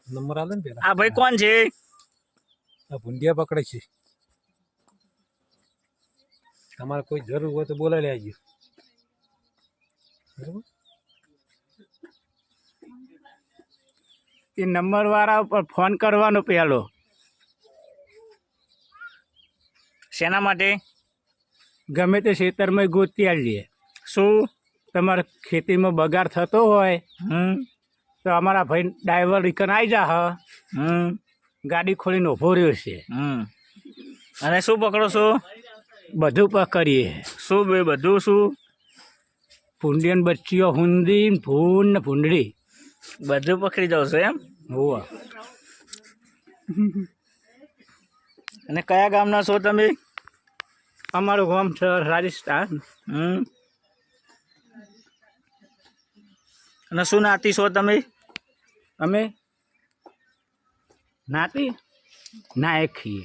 Number આલે ને પેલા આ ભાઈ કોણ છે? આ ભૂંડિયા પકડે છે તમારે કોઈ જરૂર હોય તો બોલાવી લેજો બરાબર એ નંબર વાળા ઉપર ફોન કરવાનો પેલો. શેના માટે? ગમે તે ખેતરમાં ગોતી આવીએ. શું તમારે ખેતીમાં બગાડ થતો હોય તો અમારા ભાઈ ડ્રાઈવર રિકન આવી જા ગાડી ખોલીને ઊભો રહ્યો છે. અને શું પકડો છો? બધું પકડીએ. શું બે બધું શું? ભૂંડિયન બચ્ચીઓ, હુંદી, ભૂંડ ને ભૂંડડી બધું પકડી જાવ છો એમ? હોવા. અને કયા ગામના છો તમે? અમારું ગામ છે રાજસ્થાન. અને શું નાતી છો તમે? અમે નાતી ના એક છીએ.